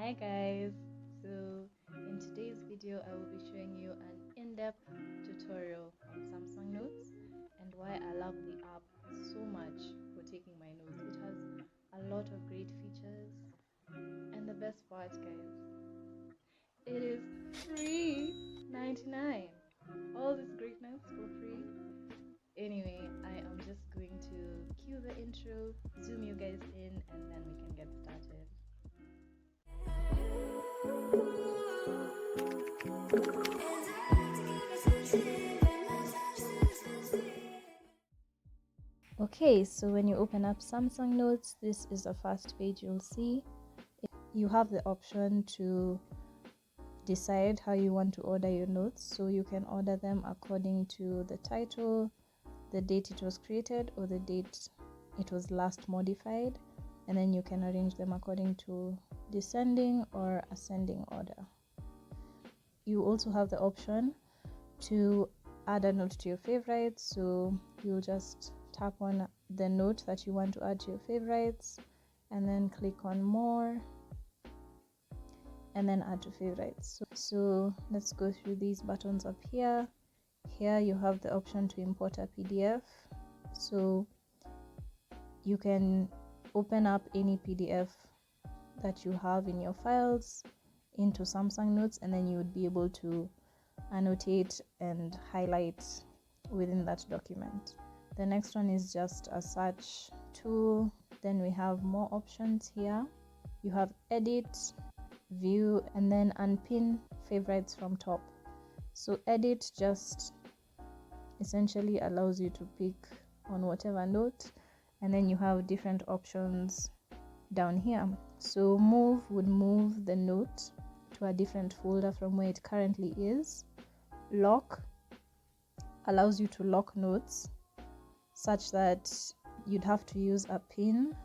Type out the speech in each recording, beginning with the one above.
Hi guys, so in today's video I will be showing you an in-depth tutorial on Samsung Notes and why I love the app so much for taking my notes. It has a lot of great features, and the best part guys, it is free 99. All this greatness for free. Anyway, I am just going to cue the intro, zoom you guys in, and then we can get started. Okay, so when you open up Samsung Notes, this is the first page you'll see. You have the option to decide how you want to order your notes, so you can order them according to the title, the date it was created, or the date it was last modified, and then you can arrange them according to descending or ascending order. You also have the option to add a note to your favorites, so you'll just tap on the note that you want to add to your favorites and then click on more and then add to favorites. So let's go through these buttons up here. Here you have the option to import a PDF, so you can open up any PDF that you have in your files into Samsung Notes, and then you would be able to annotate and highlight within that document. The next one is just a search tool. Then we have more options here. You have edit, view, and then unpin favorites from top. So edit just essentially allows you to pick on whatever note, and then you have different options down here. So move would move the note to a different folder from where it currently is. Lock allows you to lock notes such that you'd have to use a pin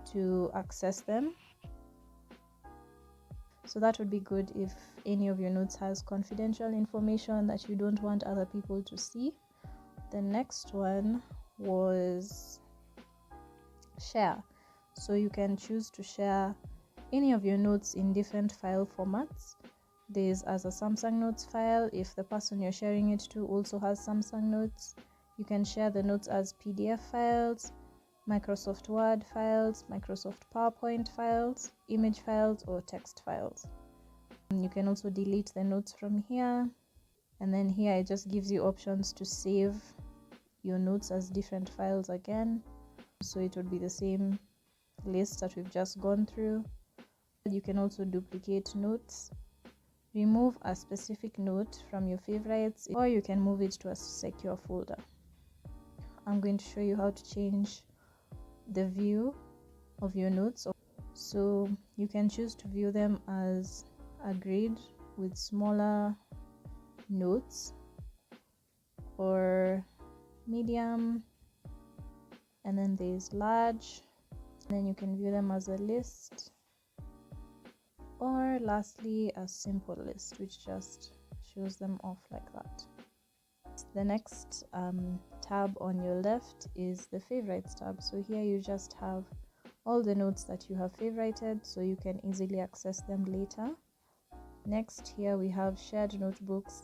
to access them. So that would be good if any of your notes has confidential information that you don't want other people to see. The next one was share. So you can choose to share any of your notes in different file formats. There's as a Samsung Notes file if the person you're sharing it to also has Samsung Notes. You can share the notes as PDF files, Microsoft Word files, Microsoft PowerPoint files, image files, or text files. You can also delete the notes from here, and then here it just gives you options to save your notes as different files again, so it would be the same list that we've just gone through. You can also duplicate notes, remove a specific note from your favorites, or you can move it to a secure folder. I'm going to show you how to change the view of your notes. So you can choose to view them as a grid with smaller notes, or medium, and then there's large, and then you can view them as a list, or lastly a simple list, which just shows them off like that. The next tab on your left is the favorites tab. So here you just have all the notes that you have favorited, so you can easily access them later. Next, here we have shared notebooks.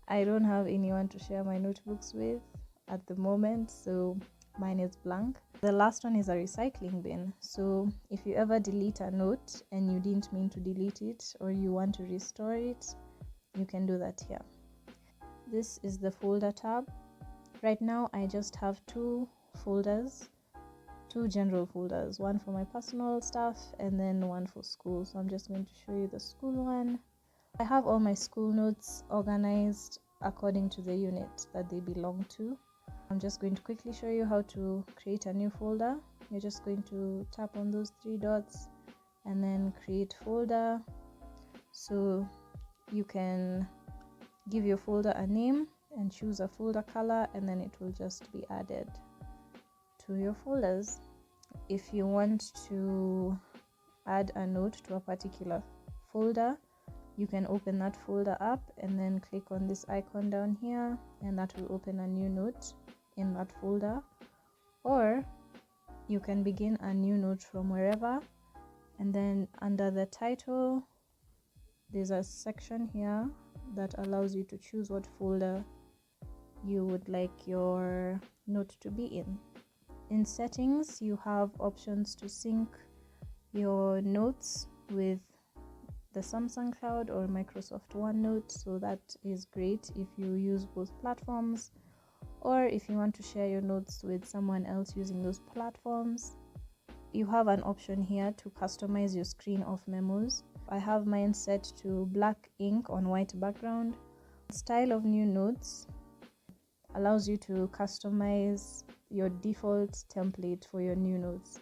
I don't have anyone to share my notebooks with at the moment, so mine is blank. The last one is a recycling bin. So if you ever delete a note and you didn't mean to delete it, or you want to restore it, you can do that here. This is the folder tab. Right now I just have two folders, two general folders, one for my personal stuff and then one for school. So I'm just going to show you the school one. I have all my school notes organized according to the unit that they belong to. I'm just going to quickly show you how to create a new folder. You're just going to tap on those three dots and then create folder. So you can give your folder a name and choose a folder color, and then it will just be added to your folders. If you want to add a note to a particular folder, you can open that folder up and then click on this icon down here, and that will open a new note in that folder. Or you can begin a new note from wherever And then under the title, there's a section here that allows you to choose what folder you would like your note to be in. In settings, you have options to sync your notes with the Samsung Cloud or Microsoft OneNote, so that is great if you use both platforms, or if you want to share your notes with someone else using those platforms. You have an option here to customize your screen of memos. I have mine set to black ink on white background. Style of new notes allows you to customize your default template for your new notes.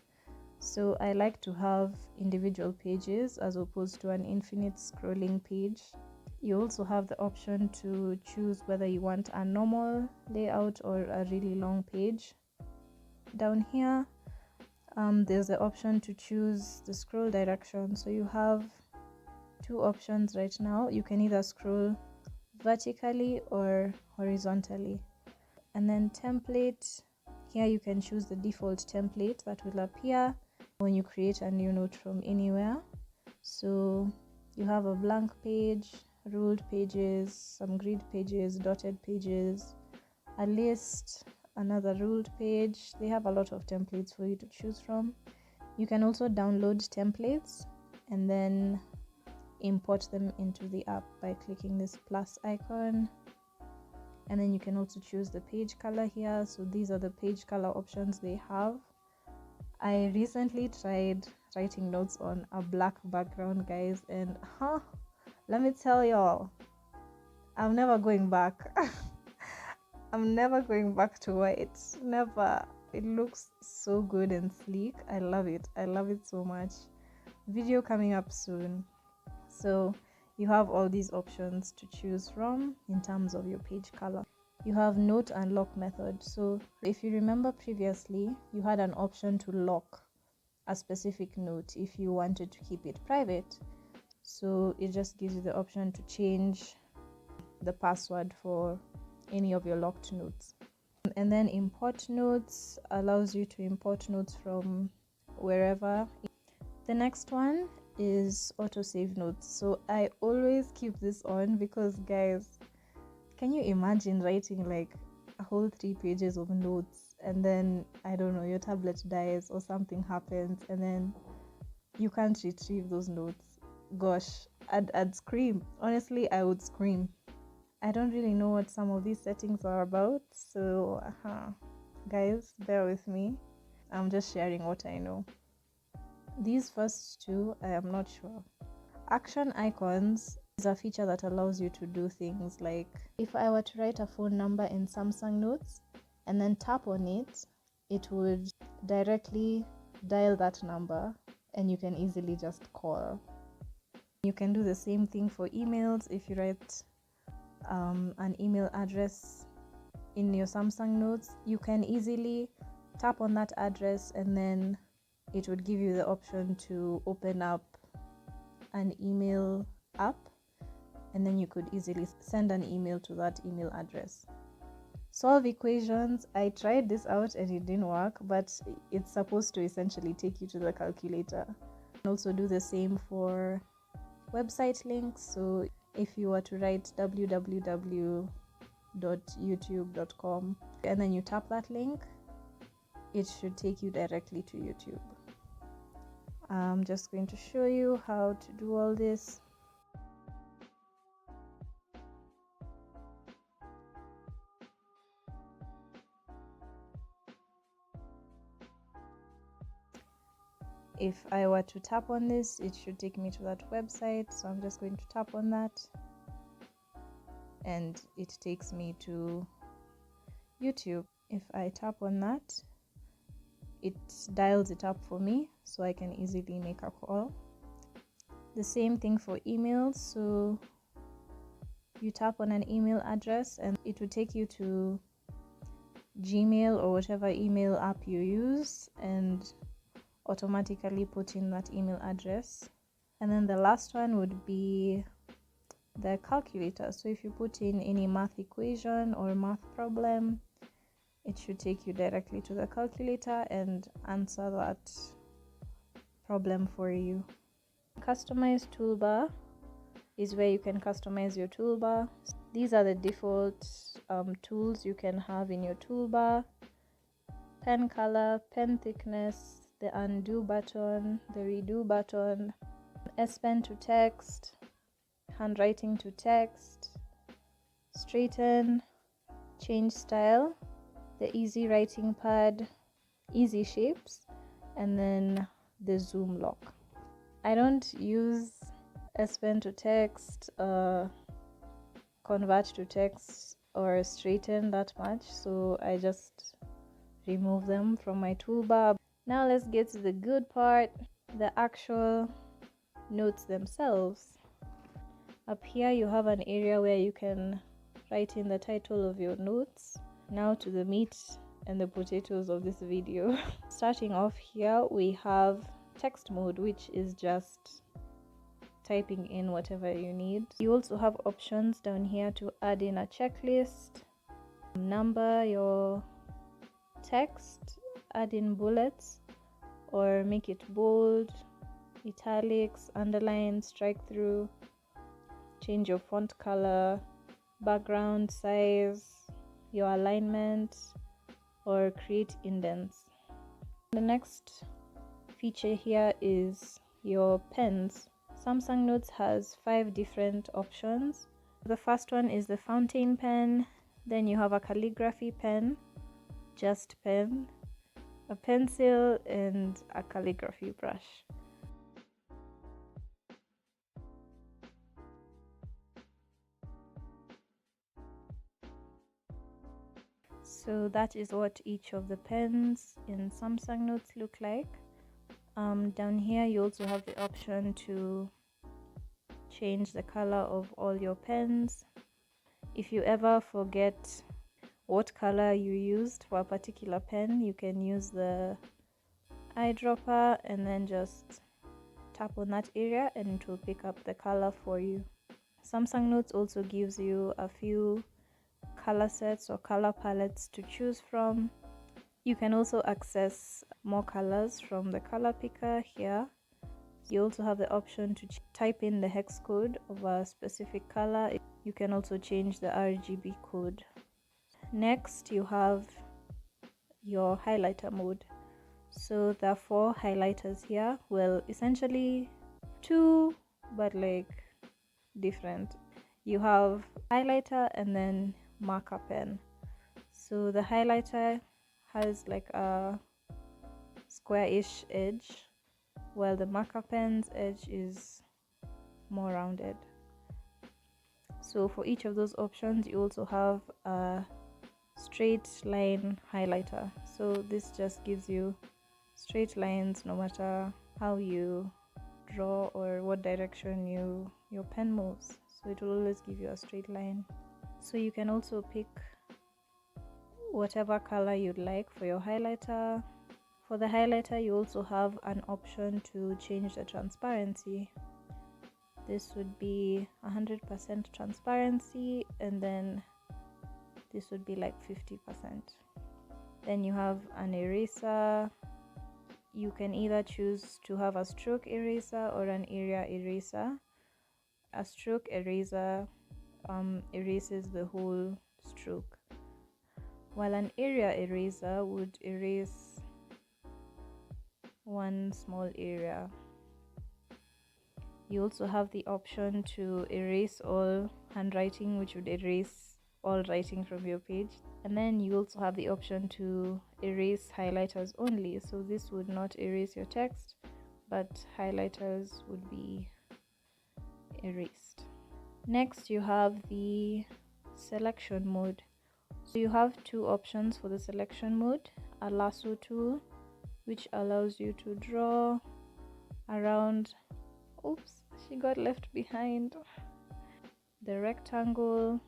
So I like to have individual pages as opposed to an infinite scrolling page. You also have the option to choose whether you want a normal layout or a really long page. Down here, there's the option to choose the scroll direction. So you have two options right now. You can either scroll vertically or horizontally. And then template, here you can choose the default template that will appear when you create a new note from anywhere. So you have a blank page, ruled pages, some grid pages, dotted pages, a list, another ruled page. They have a lot of templates for you to choose from. You can also download templates and then import them into the app by clicking this plus icon. And then you can also choose the page color here. So these are the page color options they have. I recently tried writing notes on a black background, guys, and let me tell y'all, I'm never going back. I'm never going back to white. Never. It looks so good and sleek. I love it. I love it so much. Video coming up soon. So you have all these options to choose from in terms of your page color. You have note and lock method. So if you remember previously, you had an option to lock a specific note if you wanted to keep it private. So it just gives you the option to change the password for any of your locked notes. And then import notes allows you to import notes from wherever. The next one is autosave notes. So I always keep this on because, guys, can you imagine writing like a whole 3 pages of notes and then, I don't know, your tablet dies or something happens and then you can't retrieve those notes? Gosh, I'd scream. Honestly, I would scream. I don't really know what some of these settings are about, so guys, bear with me. I'm just sharing what I know. These first two, I am not sure. Action icons is a feature that allows you to do things like, if I were to write a phone number in Samsung Notes and then tap on it, it would directly dial that number and you can easily just call. You can do the same thing for emails. If you write an email address in your Samsung Notes, you can easily tap on that address and then it would give you the option to open up an email app, and then you could easily send an email to that email address. Solve equations. I tried this out and it didn't work, but it's supposed to essentially take you to the calculator. You can also do the same for website links. So if you were to write www.youtube.com and then you tap that link, it should take you directly to YouTube. I'm just going to show you how to do all this. If I were to tap on this, it should take me to that website. So I'm just going to tap on that and it takes me to YouTube. If I tap on that, it dials it up for me so I can easily make a call. The same thing for emails. So you tap on an email address and it will take you to Gmail or whatever email app you use and automatically put in that email address. And then the last one would be the calculator. So if you put in any math equation or math problem, it should take you directly to the calculator and answer that problem for you. Customize toolbar is where you can customize your toolbar. These are the default tools you can have in your toolbar: pen color, pen thickness, the undo button, the redo button, S Pen to text, handwriting to text, straighten, change style, the easy writing pad, easy shapes, and then the zoom lock. I don't use S Pen to text, convert to text, or straighten that much, so I just remove them from my toolbar. Now let's get to the good part, the actual notes themselves. Up here you have an area where you can write in the title of your notes. Now to the meat and the potatoes of this video. Starting off here, we have text mode, which is just typing in whatever you need. You also have options down here to add in a checklist, number your text, add in bullets, or make it bold, italics, underline, strike through, change your font color, background size, your alignment, or create indents. The next feature here is your pens. Samsung Notes has 5 different options. The first one is the fountain pen, then you have a calligraphy pen, just pen, a pencil, and a calligraphy brush. So that is what each of the pens in Samsung Notes look like. Down here you also have the option to change the color of all your pens. If you ever forget what color you used for a particular pen, you can use the eyedropper and then just tap on that area and it will pick up the color for you. Samsung Notes also gives you a few color sets or color palettes to choose from. You can also access more colors from the color picker here. You also have the option to type in the hex code of a specific color. You can also change the RGB code. Next, you have your highlighter mode. So there are 4 highlighters here. Well, essentially 2, but like different. You have highlighter and then marker pen. So the highlighter has like a square-ish edge, while the marker pen's edge is more rounded. So for each of those options, you also have a straight line highlighter. So this just gives you straight lines no matter how you draw or what direction your pen moves. So it will always give you a straight line. So you can also pick whatever color you'd like for your highlighter. For the highlighter, you also have an option to change the transparency. This would be 100% transparency, and then this would be like 50%. Then you have an eraser. You can either choose to have a stroke eraser or an area eraser. A stroke eraser erases the whole stroke, while an area eraser would erase one small area. You also have the option to erase all handwriting, which would erase all writing from your page. And then you also have the option to erase highlighters only. So this would not erase your text, but highlighters would be erased. Next, you have the selection mode. So you have 2 options for the selection mode: a lasso tool, which allows you to draw around, oops, she got left behind. The rectangle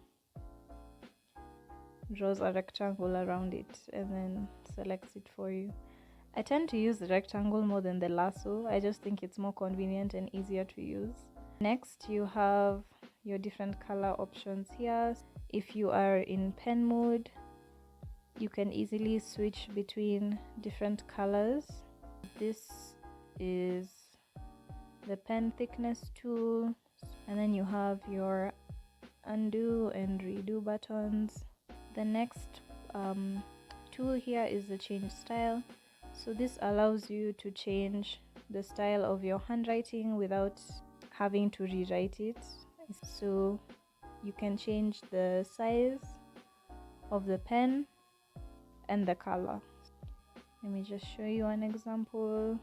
draws a rectangle around it and then selects it for you. I tend to use the rectangle more than the lasso. I just think it's more convenient and easier to use. Next, you have your different color options here. If you are in pen mode, you can easily switch between different colors. This is the pen thickness tool, and then you have your undo and redo buttons. The next tool here is the change style. So this allows you to change the style of your handwriting without having to rewrite it. So you can change the size of the pen and the color. Let me just show you an example.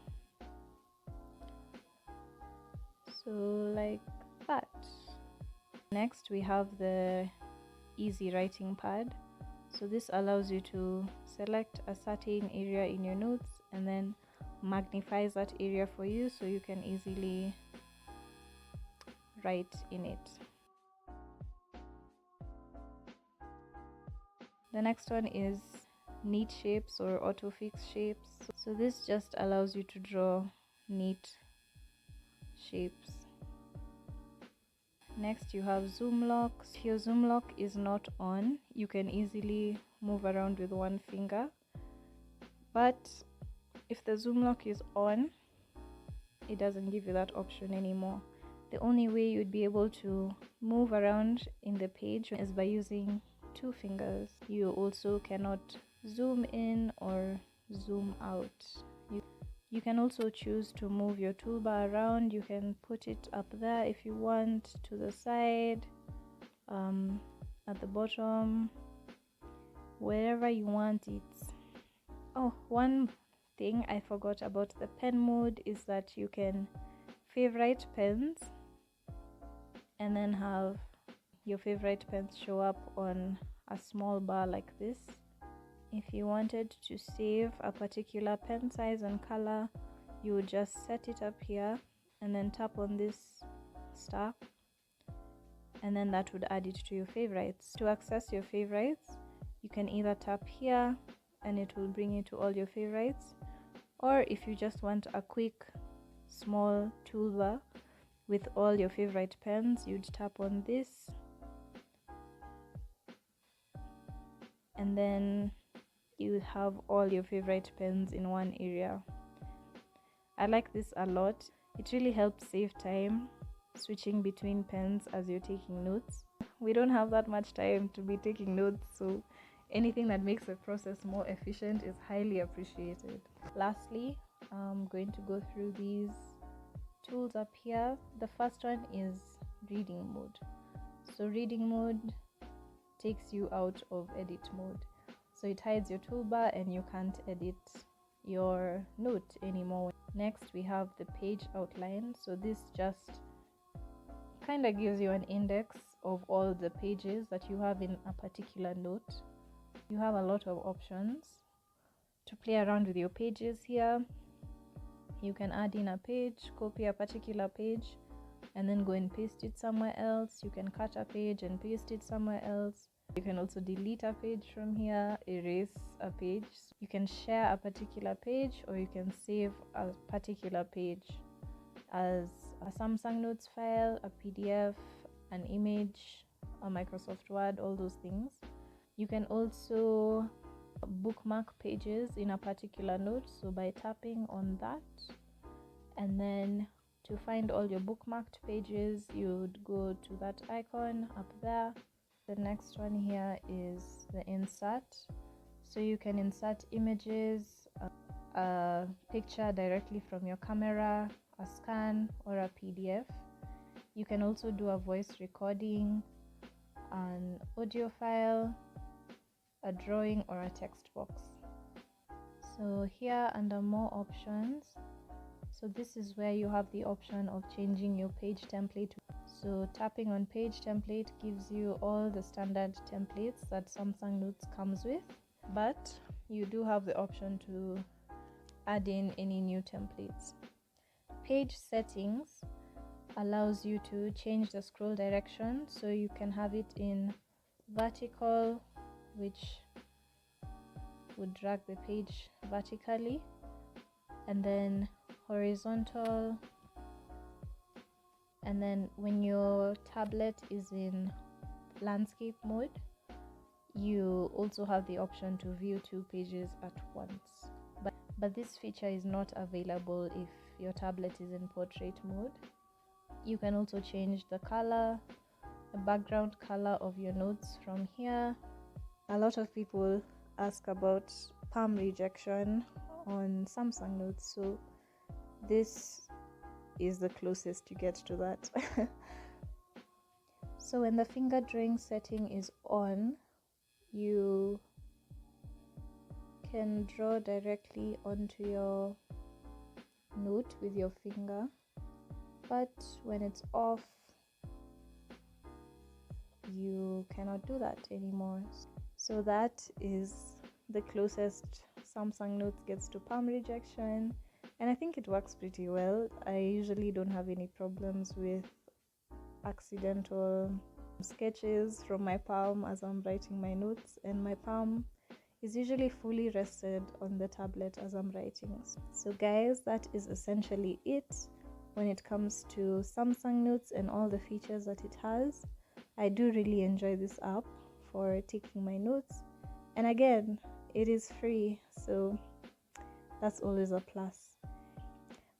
So like that. Next we have the easy writing pad. So this allows you to select a certain area in your notes and then magnifies that area for you so you can easily write in it. The next one is neat shapes or autofix shapes. So this just allows you to draw neat shapes. Next you have zoom lock. If your zoom lock is not on, you can easily move around with one finger, but if the zoom lock is on, it doesn't give you that option anymore. The only way you'd be able to move around in the page is by using two fingers. You also cannot zoom in or zoom out. You can also choose to move your toolbar around. You can put it up there if you want, to the side, at the bottom, wherever you want it. Oh, one thing I forgot about the pen mode is that you can favorite pens and then have your favorite pens show up on a small bar like this. If you wanted to save a particular pen size and color, you would just set it up here and then tap on this star, and then that would add it to your favorites. To access your favorites, you can either tap here and it will bring you to all your favorites, or if you just want a quick small toolbar with all your favorite pens, you'd tap on this and then you have all your favorite pens in one area. I like this a lot. It really helps save time switching between pens as you're taking notes. We don't have that much time to be taking notes, so anything that makes the process more efficient is highly appreciated. Lastly, I'm going to go through these tools up here. The first one is reading mode. So reading mode takes you out of edit mode. So it hides your toolbar and you can't edit your note anymore. Next we have the page outline. So this just kind of gives you an index of all the pages that you have in a particular note. You have a lot of options to play around with your pages here. You can add in a page, copy a particular page, and then go and paste it somewhere else. You can cut a page and paste it somewhere else. You can also delete a page from here, erase a page. You can share a particular page, or you can save a particular page as a Samsung Notes file, a PDF, an image, a Microsoft Word, all those things. You can also bookmark pages in a particular note, so by tapping on that, and then to find all your bookmarked pages, you would go to that icon up there. The next one here is the insert. So you can insert images, a picture directly from your camera, a scan, or a PDF. You can also do a voice recording, an audio file, a drawing, or a text box. So here under more options, so this is where you have the option of changing your page template. So tapping on page template gives you all the standard templates that Samsung Notes comes with, but you do have the option to add in any new templates. Page settings allows you to change the scroll direction, so you can have it in vertical, which would drag the page vertically, and then horizontal, and then when your tablet is in landscape mode, you also have the option to view two pages at once, but this feature is not available if your tablet is in portrait mode. You can also change the color, the background color of your notes from here. A lot of people ask about palm rejection on Samsung Notes, so this is the closest you get to that. So when the finger drawing setting is on, you can draw directly onto your note with your finger, but when it's off, you cannot do that anymore. So that is the closest Samsung Note gets to palm rejection, and I think it works pretty well. I usually don't have any problems with accidental sketches from my palm as I'm writing my notes, and my palm is usually fully rested on the tablet as I'm writing. So guys, that is essentially it when it comes to Samsung Notes and all the features that it has. I do really enjoy this app for taking my notes, and again, it is free, so that's always a plus.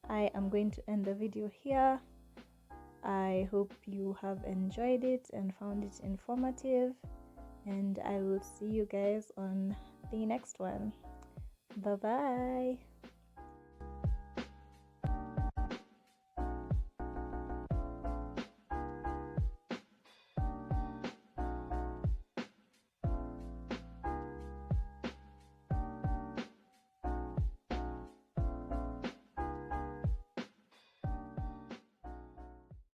I am going to end the video here. I hope you have enjoyed it and found it informative, and I will see you guys on the next one. Bye bye.